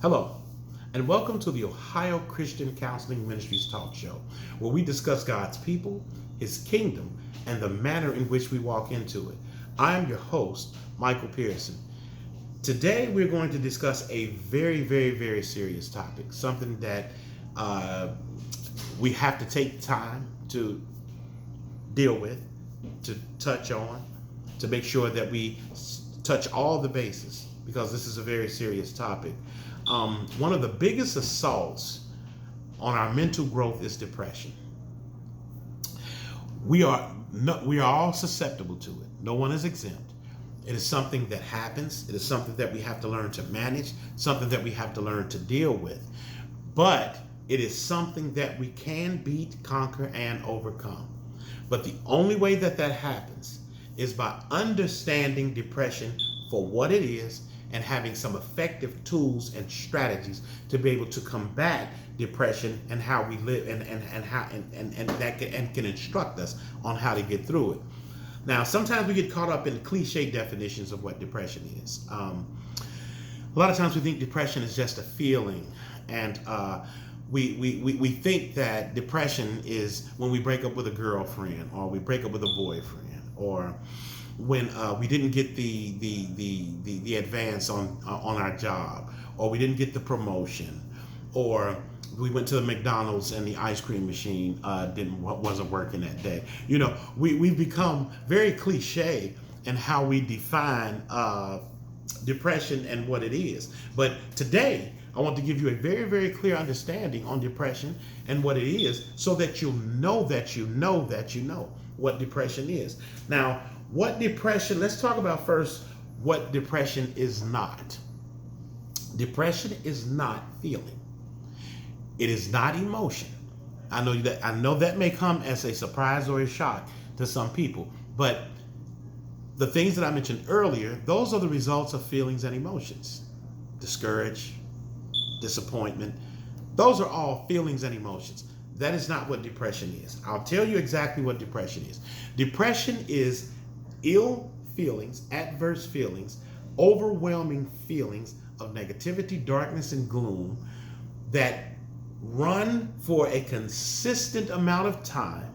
Hello, and welcome to the Ohio Christian Counseling Ministries talk show, where we discuss God's people, His kingdom, and the manner in which we walk into it. I am your host, Michael Pearson. Today, we're going to discuss a very serious topic, something that we have to take time to deal with, to touch on, to make sure that we touch all the bases, because this is a very serious topic. One of the biggest assaults on our mental growth is depression. We are all susceptible to it. No one is exempt. It is something that happens. It is something that we have to learn to manage, something that we have to learn to deal with. But it is something that we can beat, conquer, and overcome. But the only way that happens is by understanding depression for what it is and having some effective tools and strategies to be able to combat depression and how we live and that can instruct us on how to get through it. Now, sometimes we get caught up in cliche definitions of what depression is. A lot of times we think depression is just a feeling, and we think that depression is when we break up with a girlfriend, or we break up with a boyfriend, or when we didn't get the advance on our job, or we didn't get the promotion, or we went to the McDonald's and the ice cream machine wasn't working that day. You know, we've become very cliche in how we define depression and what it is. But today, I want to give you a very clear understanding on depression and what it is, so that you'll know that you know what depression is. Now, let's talk about first what depression is not. Depression is not feeling. It is not emotion. I know that may come as a surprise or a shock to some people, but the things that I mentioned earlier, those are the results of feelings and emotions. Discouraged, disappointment, those are all feelings and emotions. That is not what depression is. I'll tell you exactly what depression is. Depression is ill feelings, adverse feelings, overwhelming feelings of negativity, darkness, and gloom that run for a consistent amount of time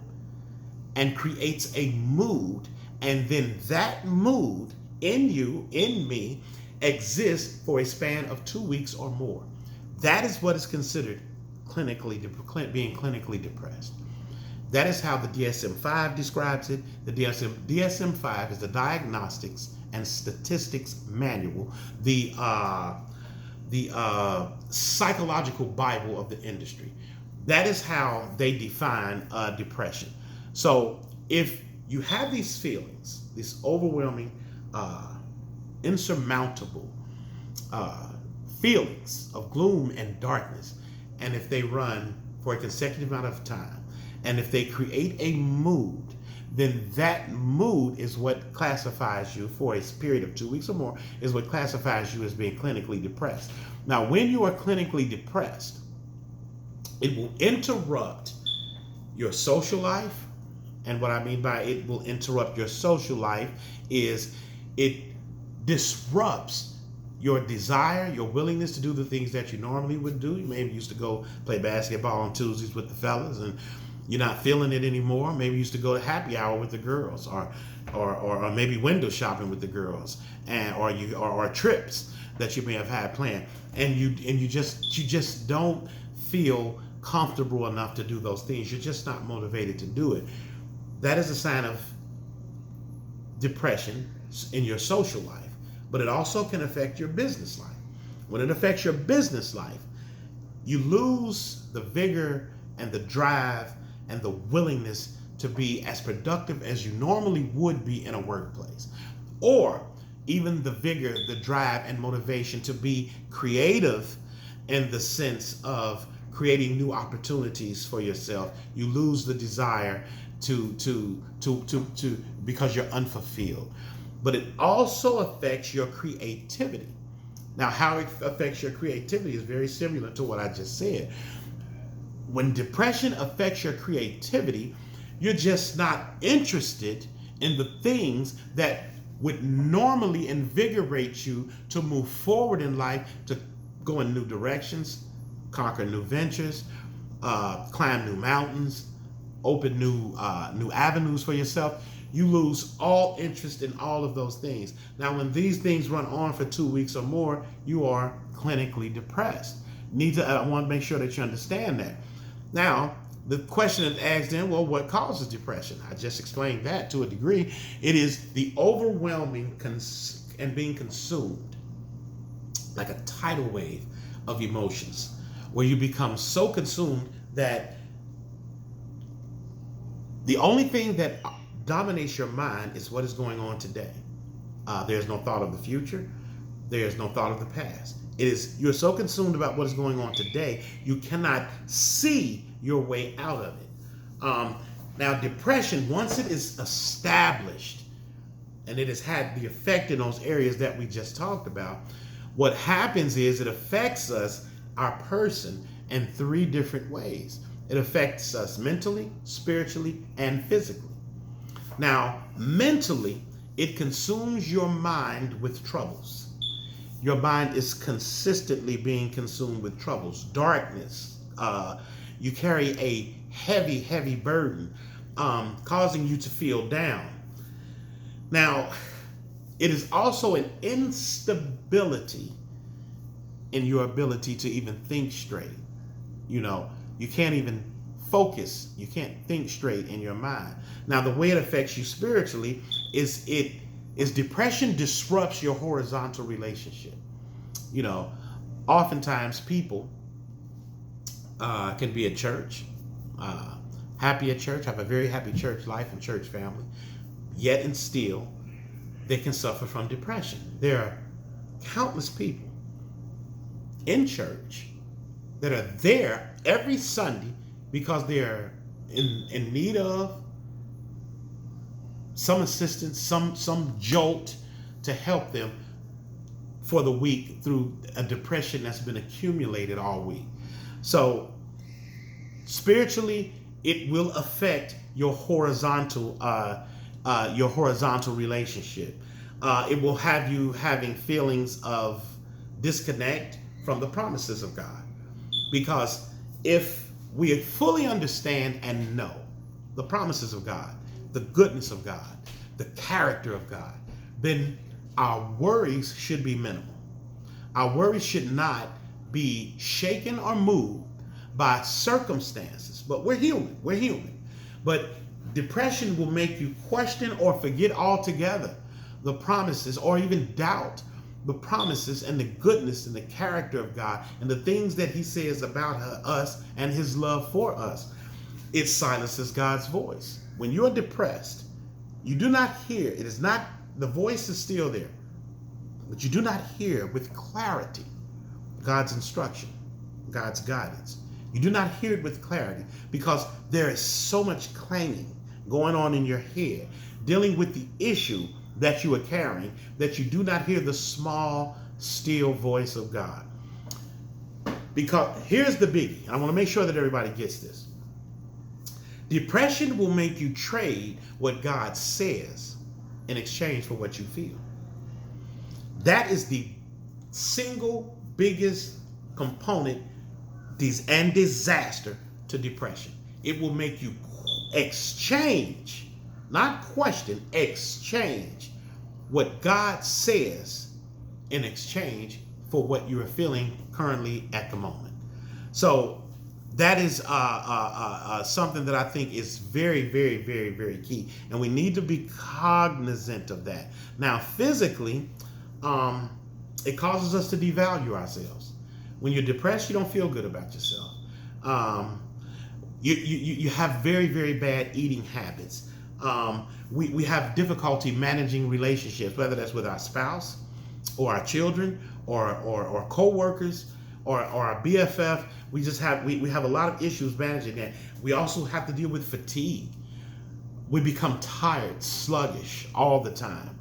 and creates a mood, and then that mood in you, in me, exists for a span of 2 weeks or more. That is what is considered being clinically depressed. That is how the DSM-5 describes it. The DSM-5 is the Diagnostics and Statistics Manual, the psychological Bible of the industry. That is how they define depression. So if you have these feelings, these overwhelming, insurmountable feelings of gloom and darkness, and if they run for a consecutive amount of time, and if they create a mood, then that mood is what classifies you for a period of 2 weeks or more, is what classifies you as being clinically depressed. Now, when you are clinically depressed, it will interrupt your social life. And what I mean by it will interrupt your social life is it disrupts your desire, your willingness to do the things that you normally would do. You maybe used to go play basketball on Tuesdays with the fellas, and you're not feeling it anymore. Maybe you used to go to happy hour with the girls, or maybe window shopping with the girls, or trips that you may have had planned, and you just don't feel comfortable enough to do those things. You're just not motivated to do it. That is a sign of depression in your social life, but it also can affect your business life. When it affects your business life, you lose the vigor and the drive and the willingness to be as productive as you normally would be in a workplace, or even the vigor, the drive, and motivation to be creative in the sense of creating new opportunities for yourself. You lose the desire to because you're unfulfilled. But it also affects your creativity. Now, how it affects your creativity is very similar to what I just said. When depression affects your creativity, you're just not interested in the things that would normally invigorate you to move forward in life, to go in new directions, conquer new ventures, climb new mountains, open new avenues for yourself. You lose all interest in all of those things. Now, when these things run on for 2 weeks or more, you are clinically depressed. I want to make sure that you understand that. Now, the question is asked then, well, what causes depression? I just explained that to a degree. It is the overwhelming and being consumed like a tidal wave of emotions, where you become so consumed that the only thing that dominates your mind is what is going on today. There's no thought of the future. There's no thought of the past. You're so consumed about what is going on today, you cannot see your way out of it. Now, depression, once it is established and it has had the effect in those areas that we just talked about, what happens is it affects us, our person, in 3 different ways. It affects us mentally, spiritually, and physically. Now, mentally, it consumes your mind with troubles. Your mind is consistently being consumed with troubles, darkness. You carry a heavy, heavy burden, causing you to feel down. Now, it is also an instability in your ability to even think straight. You can't even focus. You can't think straight in your mind. Now, the way it affects you spiritually is depression disrupts your horizontal relationship. Oftentimes people can be at church, happy at church, have a very happy church life and church family, yet and still they can suffer from depression. There are countless people in church that are there every Sunday because they're in need of some assistance, some jolt to help them for the week through a depression that's been accumulated all week. So spiritually, it will affect your horizontal relationship. It will have you having feelings of disconnect from the promises of God. Because if we fully understand and know the promises of God, the goodness of God, the character of God, then our worries should be minimal. Our worries should not be shaken or moved by circumstances. But we're human. But depression will make you question or forget altogether the promises, or even doubt the promises and the goodness and the character of God and the things that he says about us and his love for us. It silences God's voice. When you're depressed, you do not hear. It is not, the voice is still there, but you do not hear with clarity God's instruction, God's guidance. You do not hear it with clarity because there is so much clanging going on in your head, dealing with the issue that you are carrying, that you do not hear the small, still voice of God. Because here's the biggie. I want to make sure that everybody gets this. Depression will make you trade what God says in exchange for what you feel. That is the single biggest component and disaster to depression. It will make you exchange, not question, exchange what God says in exchange for what you are feeling currently at the moment. So that is something that I think is very, very, very, very key. And we need to be cognizant of that. Now, physically, it causes us to devalue ourselves. When you're depressed, you don't feel good about yourself. You have very, very bad eating habits. We have difficulty managing relationships, whether that's with our spouse or our children or co-workers or our BFF. We have a lot of issues managing that. We also have to deal with fatigue. We become tired, sluggish all the time.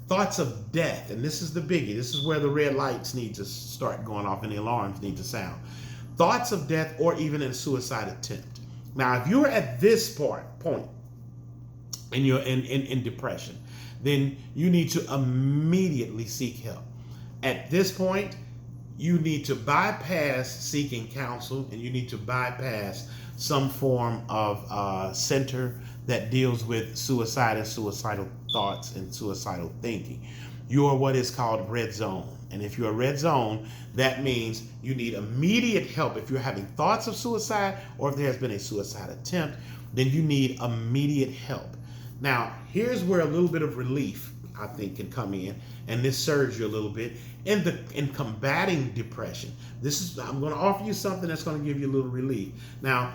Thoughts of death, and this is the biggie. This is where the red lights need to start going off and the alarms need to sound. Thoughts of death or even a suicide attempt. Now, if you're at this point and you're in depression, then you need to immediately seek help. At this point, you need to bypass seeking counsel, and you need to bypass some form of center that deals with suicide and suicidal thoughts and suicidal thinking. You are what is called red zone. And if you're a red zone, that means you need immediate help. If you're having thoughts of suicide, or if there has been a suicide attempt, then you need immediate help. Now, here's where a little bit of relief, I think, can come in, and this serves you a little bit in combating depression. I'm going to offer you something that's going to give you a little relief. Now,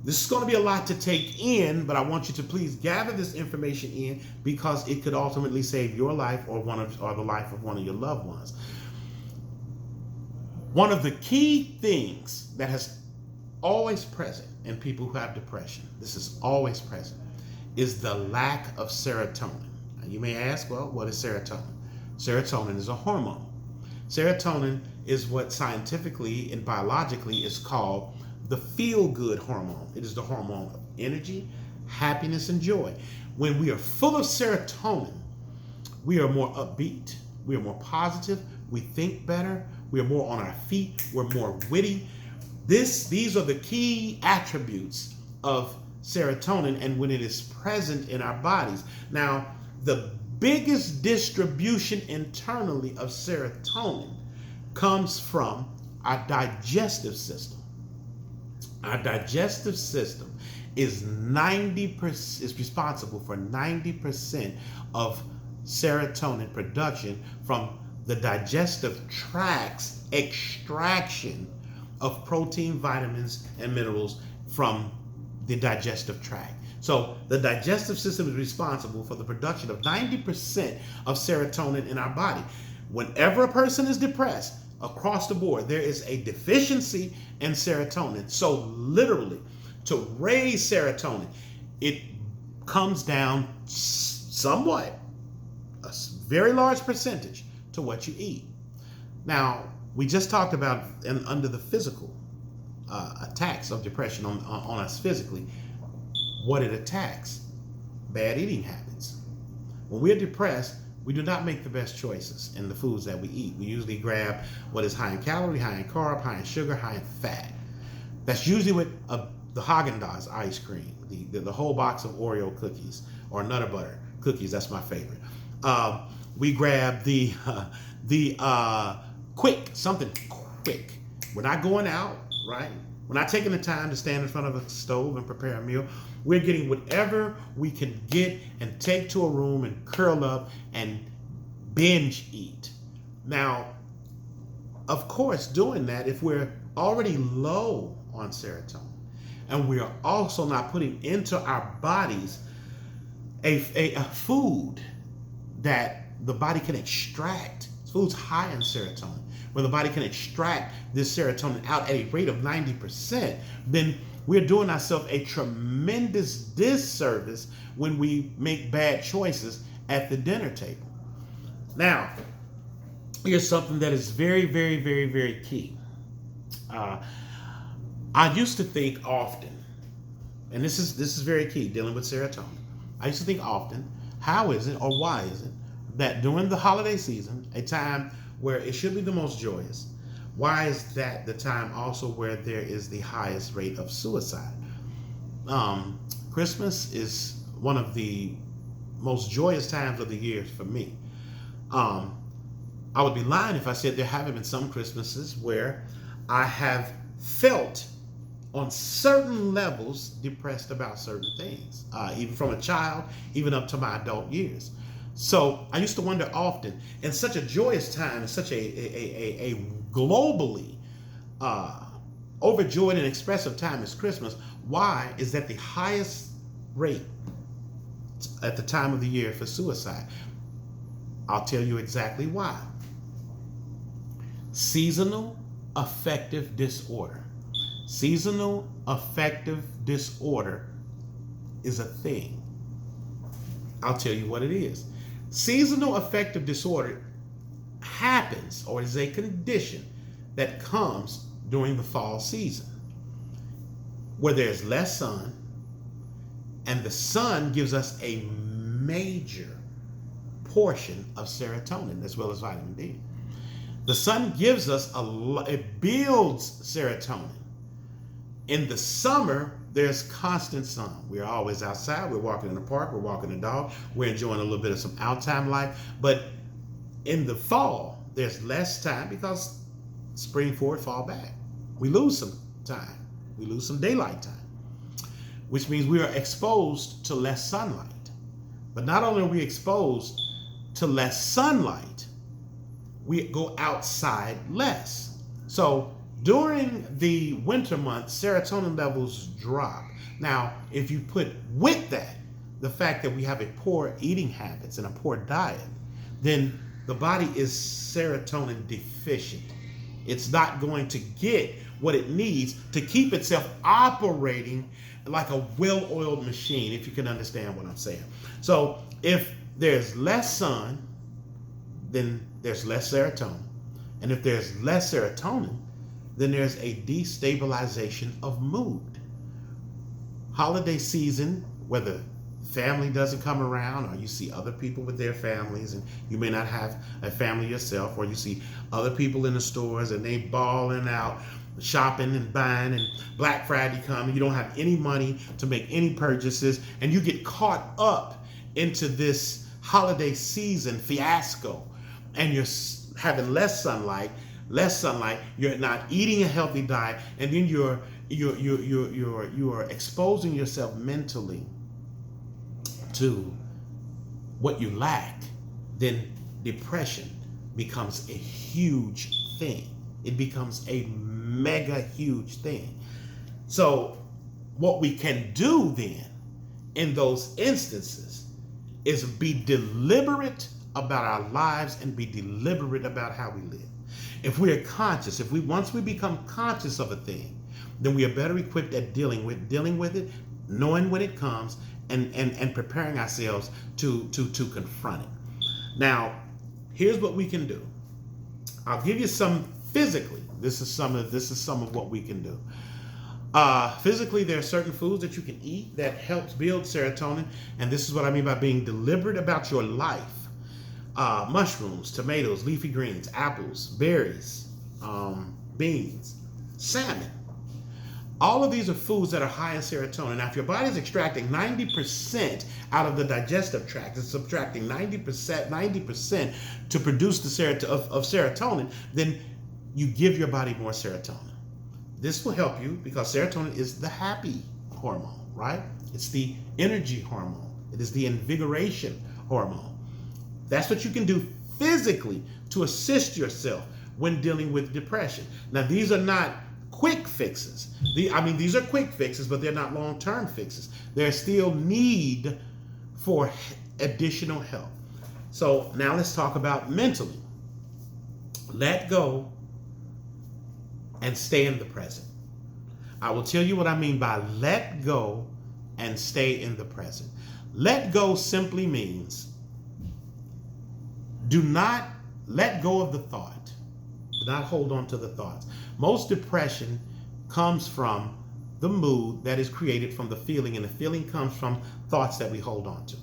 this is going to be a lot to take in, but I want you to please gather this information in, because it could ultimately save your life or the life of one of your loved ones. One of the key things that has always present in people who have depression, this is always present, is the lack of serotonin. And you may ask, well, what is serotonin? Serotonin is a hormone. Serotonin is what scientifically and biologically is called the feel-good hormone. It is the hormone of energy, happiness, and joy. When we are full of serotonin, we are more upbeat, we are more positive, we think better, we are more on our feet, we're more witty. These are the key attributes of serotonin, and when it is present in our bodies. Now, the biggest distribution internally of serotonin comes from our digestive system. Our digestive system is 90% is responsible for 90% of serotonin production from the digestive tract's extraction of protein, vitamins, and minerals from the digestive tract. So the digestive system is responsible for the production of 90% of serotonin in our body. Whenever a person is depressed, across the board, there is a deficiency in serotonin. So literally, to raise serotonin, it comes down somewhat, a very large percentage, to what you eat. Now, we just talked about under the physical attacks of depression on us physically, what it attacks: bad eating habits. When we're depressed, we do not make the best choices in the foods that we eat. We usually grab what is high in calorie, high in carb, high in sugar, high in fat. That's usually with the Haagen-Dazs ice cream, the whole box of Oreo cookies, or Nutter Butter cookies. That's my favorite. We grab something quick. We're not going out, right? We're not taking the time to stand in front of a stove and prepare a meal. We're getting whatever we can get and take to a room and curl up and binge eat. Now, of course, doing that, if we're already low on serotonin, and we are also not putting into our bodies a food that the body can extract, food's high in serotonin, where the body can extract this serotonin out at a rate of 90%, then we're doing ourselves a tremendous disservice when we make bad choices at the dinner table. Now, here's something that is very, very, very, very key. I used to think often, and this is very key, dealing with serotonin. I used to think often, how is it, or why is it, that during the holiday season, a time where it should be the most joyous, why is that the time also where there is the highest rate of suicide? Christmas is one of the most joyous times of the year for me. I would be lying if I said there haven't been some Christmases where I have felt on certain levels depressed about certain things, even from a child, even up to my adult years. So I used to wonder often, in such a joyous time, in such a globally overjoyed and expressive time as Christmas, why is that the highest rate at the time of the year for suicide? I'll tell you exactly why. Seasonal affective disorder. Seasonal affective disorder is a thing. I'll tell you what it is. Seasonal affective disorder happens, or is a condition that comes during the fall season, where there's less sun, and the sun gives us a major portion of serotonin as well as vitamin D. The sun gives us it builds serotonin. In the summer, there's constant sun. We're always outside. We're walking in the park. We're walking the dog. We're enjoying a little bit of some outtime life. But in the fall, there's less time because spring forward, fall back. We lose some time. We lose some daylight time, which means we are exposed to less sunlight. But not only are we exposed to less sunlight, we go outside less. So during the winter months, serotonin levels drop. Now, if you put with that the fact that we have a poor eating habits and a poor diet, then the body is serotonin deficient. It's not going to get what it needs to keep itself operating like a well-oiled machine, if you can understand what I'm saying. So if there's less sun, then there's less serotonin. And if there's less serotonin, then there's a destabilization of mood. Holiday season, whether family doesn't come around or you see other people with their families and you may not have a family yourself, or you see other people in the stores and they balling out, shopping and buying, and Black Friday come and you don't have any money to make any purchases, and you get caught up into this holiday season fiasco, and you're having less sunlight, you're not eating a healthy diet, and then you're exposing yourself mentally to what you lack, then depression becomes a huge thing. It becomes a mega huge thing. So what we can do then in those instances is be deliberate about our lives and be deliberate about how we live. If we are conscious, once we become conscious of a thing, then we are better equipped at dealing with it, knowing when it comes, and preparing ourselves to confront it. Now, here's what we can do. I'll give you some physically. This is some of what we can do. Physically, there are certain foods that you can eat that helps build serotonin, and this is what I mean by being deliberate about your life. Mushrooms, tomatoes, leafy greens, apples, berries, beans, salmon. All of these are foods that are high in serotonin. Now, if your body is extracting 90% out of the digestive tract, it's subtracting 90% to produce the serotonin, then you give your body more serotonin. This will help you because serotonin is the happy hormone, right? It's the energy hormone. It is the invigoration hormone. That's what you can do physically to assist yourself when dealing with depression. Now, these are not quick fixes. These are quick fixes, but they're not long-term fixes. There's still need for additional help. So now let's talk about mentally. Let go and stay in the present. I will tell you what I mean by let go and stay in the present. Let go simply means do not let go of the thought. Do not hold on to the thoughts. Most depression comes from the mood that is created from the feeling, and the feeling comes from thoughts that we hold on to.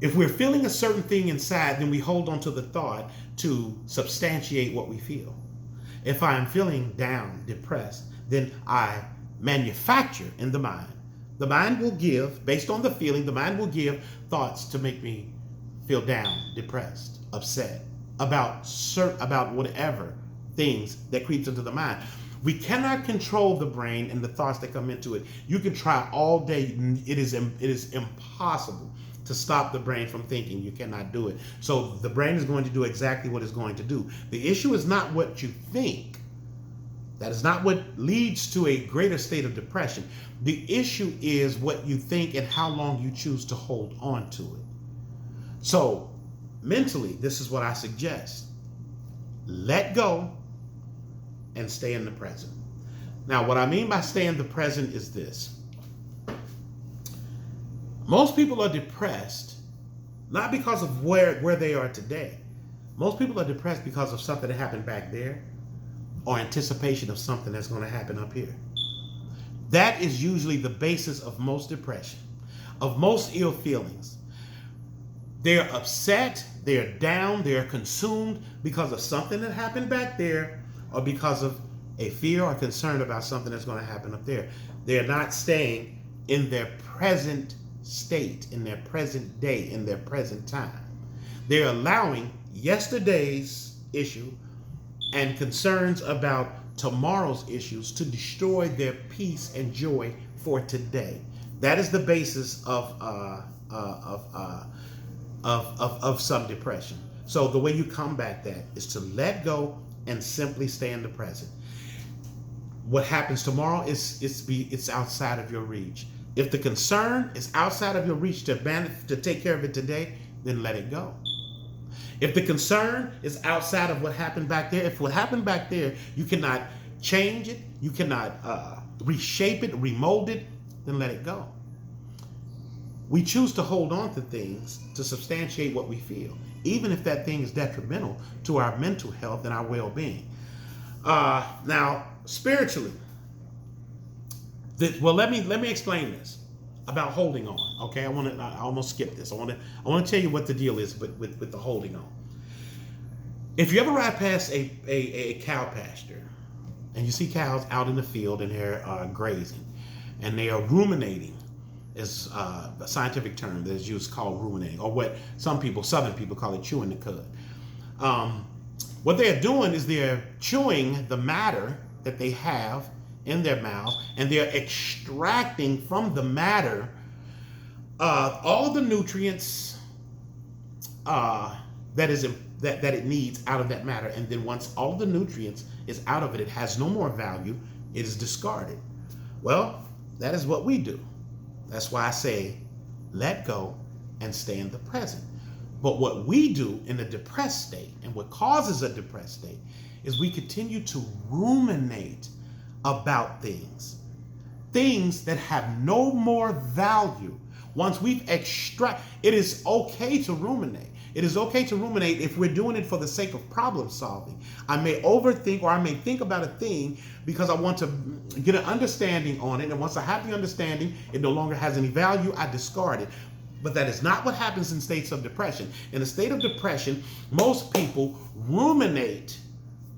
If we're feeling a certain thing inside, then we hold on to the thought to substantiate what we feel. If I'm feeling down, depressed, then I manufacture in the mind. The mind will give, based on the feeling, the mind will give thoughts to make me feel down, depressed, upset about whatever things that creeps into the mind. We cannot control the brain and the thoughts that come into it. You can try all day. It is impossible to stop the brain from thinking. You cannot do it. So the brain is going to do exactly what it's going to do. The issue is not what you think. That is not what leads to a greater state of depression. The issue is what you think and how long you choose to hold on to it. So mentally, this is what I suggest. Let go and stay in the present. Now, what I mean by stay in the present is this. Most people are depressed not because of where they are today. Most people are depressed because of something that happened back there or anticipation of something that's going to happen up here. That is usually the basis of most depression, of most ill feelings. They're upset, they're down, they're consumed because of something that happened back there, or because of a fear or concern about something that's going to happen up there. They're not staying in their present state, in their present day, in their present time. They're allowing yesterday's issue and concerns about tomorrow's issues to destroy their peace and joy for today. That is the basis of some depression. So the way you combat that is to let go and simply stay in the present. What happens tomorrow it's outside of your reach. If the concern is outside of your reach to take care of it today, then let it go. If the concern is outside of what happened back there, if what happened back there, you cannot change it, you cannot reshape it, remold it, then let it go. We choose to hold on to things to substantiate what we feel, even if that thing is detrimental to our mental health and our well-being. Now, spiritually, let me explain this about holding on. Okay, I almost skipped this. I want to tell you what the deal is with the holding on. If you ever ride past a cow pasture and you see cows out in the field and they're grazing and they are ruminating, is a scientific term that is used called ruminating, or what some people, Southern people, call it chewing the cud. What they're doing is they're chewing the matter that they have in their mouth, and they're extracting from the matter all the nutrients that it needs out of that matter. And then once all the nutrients is out of it, it has no more value, it is discarded. Well, that is what we do. That's why I say, let go and stay in the present. But what we do in a depressed state, and what causes a depressed state, is we continue to ruminate about things that have no more value. Once we've it is okay to ruminate. It is okay to ruminate if we're doing it for the sake of problem solving. I may overthink, or I may think about a thing because I want to get an understanding on it. And once I have the understanding, it no longer has any value, I discard it. But that is not what happens in states of depression. In a state of depression, most people ruminate.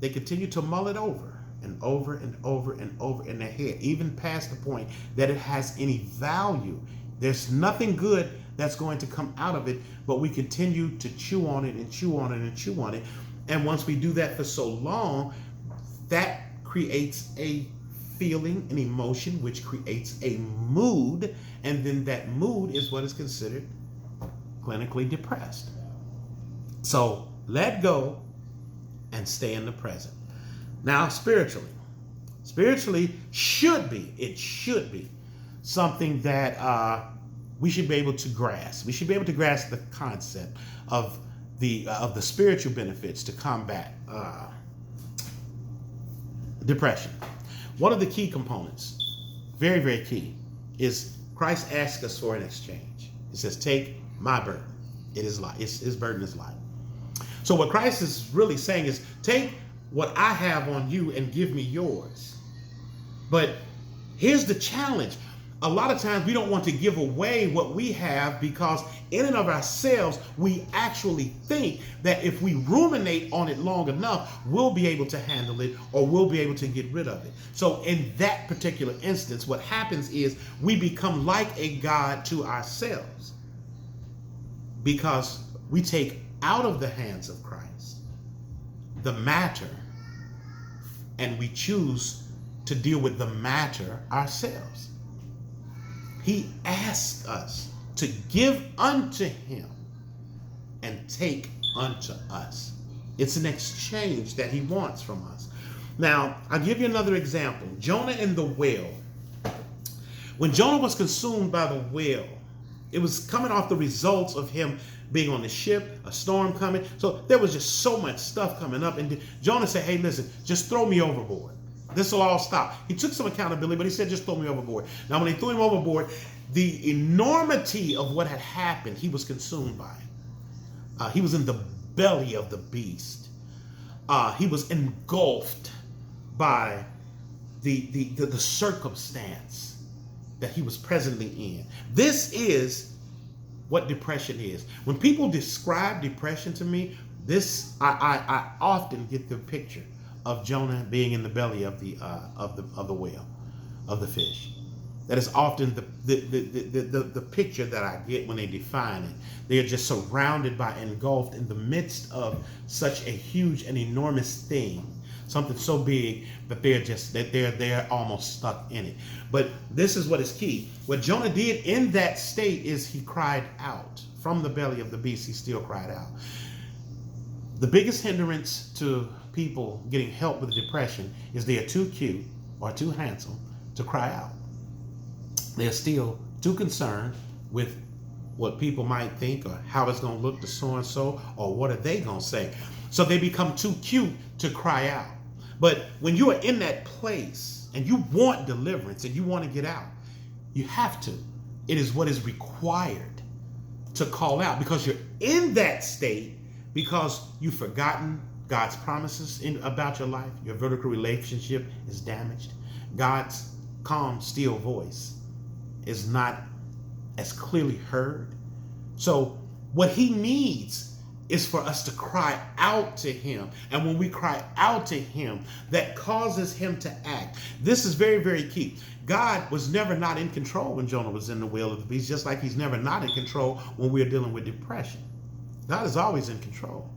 They continue to mull it over and over and over and over in their head, even past the point that it has any value. There's nothing good that's going to come out of it, but we continue to chew on it and chew on it and chew on it. And once we do that for so long, that creates a feeling, an emotion, which creates a mood, and then that mood is what is considered clinically depressed. So let go and stay in the present. Now, spiritually should be something that we should be able to grasp. We should be able to grasp the concept of the spiritual benefits to combat depression. One of the key components, very, very key, is Christ asks us for an exchange. He says, take my burden. It is light. His burden is light. So what Christ is really saying is, take what I have on you and give me yours. But here's the challenge. A lot of times we don't want to give away what we have because in and of ourselves, we actually think that if we ruminate on it long enough, we'll be able to handle it, or we'll be able to get rid of it. So in that particular instance, what happens is we become like a God to ourselves because we take out of the hands of Christ the matter, and we choose to deal with the matter ourselves. He asks us to give unto him and take unto us. It's an exchange that he wants from us. Now, I'll give you another example. Jonah and the whale. When Jonah was consumed by the whale, it was coming off the results of him being on the ship, a storm coming. So there was just so much stuff coming up. And Jonah said, hey, listen, just throw me overboard. This will all stop. He took some accountability, but he said, just throw me overboard. Now, when he threw him overboard, the enormity of what had happened, he was consumed by it. He was in the belly of the beast. He was engulfed by the circumstance that he was presently in. This is what depression is. When people describe depression to me, I often get the picture of Jonah being in the belly of the whale, of the fish. That is often the picture that I get when they define it. They are just surrounded by, engulfed in the midst of such a huge and enormous thing, something so big that they're almost stuck in it. But this is what is key. What Jonah did in that state is he cried out. From the belly of the beast, he still cried out. The biggest hindrance to people getting help with depression is they are too cute or too handsome to cry out. They're still too concerned with what people might think or how it's going to look to so-and-so or what are they going to say. So they become too cute to cry out. But when you are in that place and you want deliverance and you want to get out, you have to. It is what is required to call out, because you're in that state because you've forgotten God's promises about your life. Your vertical relationship is damaged. God's calm, still voice is not as clearly heard. So what he needs is for us to cry out to him. And when we cry out to him, that causes him to act. This is very, very key. God was never not in control when Jonah was in the whale of the beast, just like he's never not in control when we're dealing with depression. God is always in control.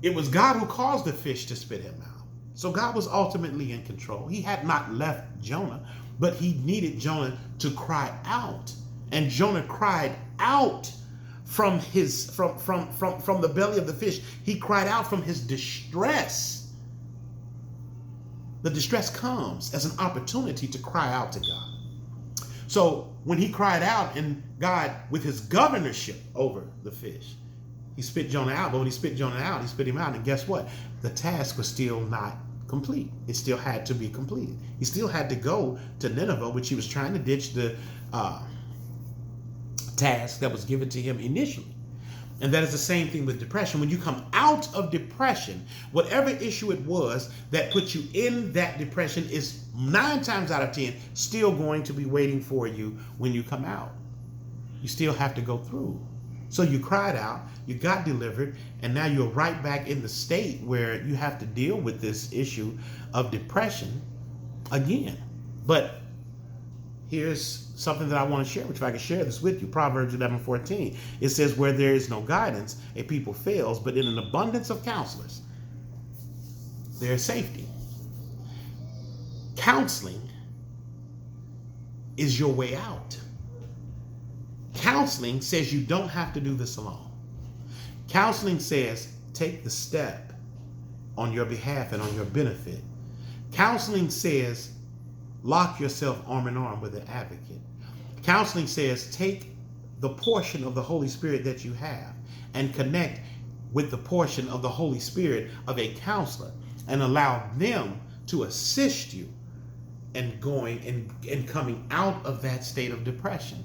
It was God who caused the fish to spit him out. So God was ultimately in control. He had not left Jonah, but he needed Jonah to cry out. And Jonah cried out from the belly of the fish. He cried out from his distress. The distress comes as an opportunity to cry out to God. So when he cried out, and God, with his governorship over the fish, he spit Jonah out. But when he spit Jonah out, he spit him out. And guess what? The task was still not complete. It still had to be completed. He still had to go to Nineveh, which he was trying to ditch the task that was given to him initially. And that is the same thing with depression. When you come out of depression, whatever issue it was that put you in that depression is 9 times out of 10 still going to be waiting for you when you come out. You still have to go through. So you cried out, you got delivered, and now you're right back in the state where you have to deal with this issue of depression again. But here's something that I want to share, which if I can share this with you. Proverbs 11:14. It says, where there is no guidance, a people fails, but in an abundance of counselors, there is safety. Counseling is your way out. Counseling says you don't have to do this alone. Counseling says take the step on your behalf and on your benefit. Counseling says lock yourself arm in arm with an advocate. Counseling says take the portion of the Holy Spirit that you have and connect with the portion of the Holy Spirit of a counselor and allow them to assist you in going and coming out of that state of depression.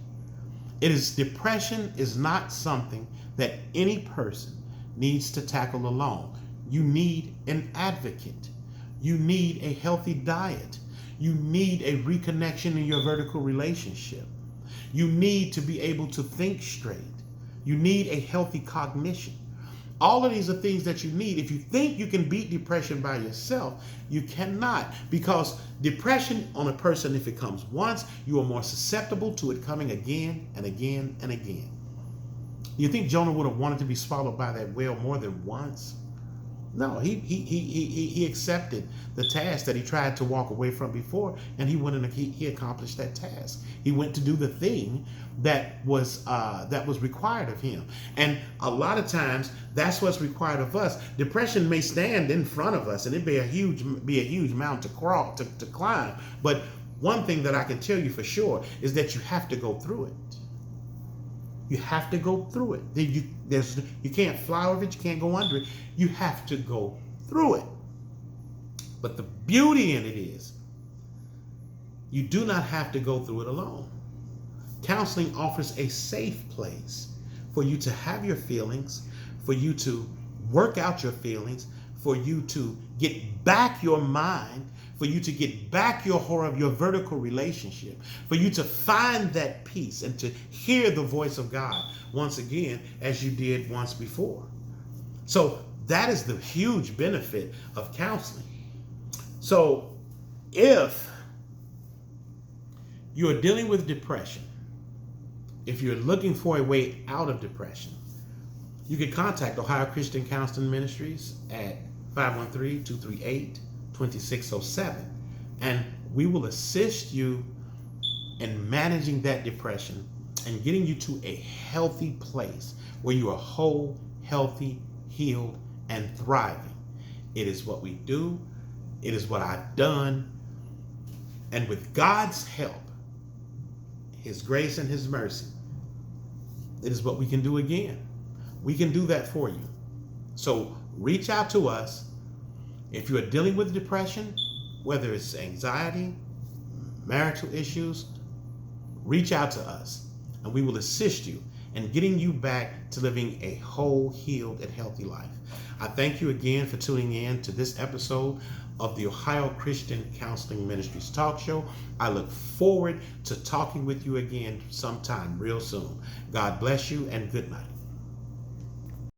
Depression is not something that any person needs to tackle alone. You need an advocate. You need a healthy diet. You need a reconnection in your vertical relationship. You need to be able to think straight. You need a healthy cognition. All of these are things that you need. If you think you can beat depression by yourself, you cannot, because depression on a person, if it comes once, you are more susceptible to it coming again and again and again. You think Jonah would have wanted to be swallowed by that whale more than once? No, he accepted the task that he tried to walk away from before, and he went and he accomplished that task. He went to do the thing that was required of him. And a lot of times that's what's required of us. Depression may stand in front of us, and it be a huge mountain to climb. But one thing that I can tell you for sure is that you have to go through it. You have to go through it. You can't fly over it. You can't go under it. You have to go through it. But the beauty in it is you do not have to go through it alone. Counseling offers a safe place for you to have your feelings, for you to work out your feelings, for you to get back your mind, for you to get back your horror, your vertical relationship, for you to find that peace and to hear the voice of God once again as you did once before. So that is the huge benefit of counseling. So if you're dealing with depression, if you're looking for a way out of depression, you can contact Ohio Christian Counseling Ministries at 513-238-2607, and we will assist you in managing that depression and getting you to a healthy place where you are whole, healthy, healed, and thriving. It is what we do. It is what I've done. And with God's help, His grace and His mercy, it is what we can do again. We can do that for you. So reach out to us. If you are dealing with depression, whether it's anxiety, marital issues, reach out to us and we will assist you in getting you back to living a whole, healed, and healthy life. I thank you again for tuning in to this episode of the Ohio Christian Counseling Ministries Talk Show. I look forward to talking with you again sometime real soon. God bless you and good night.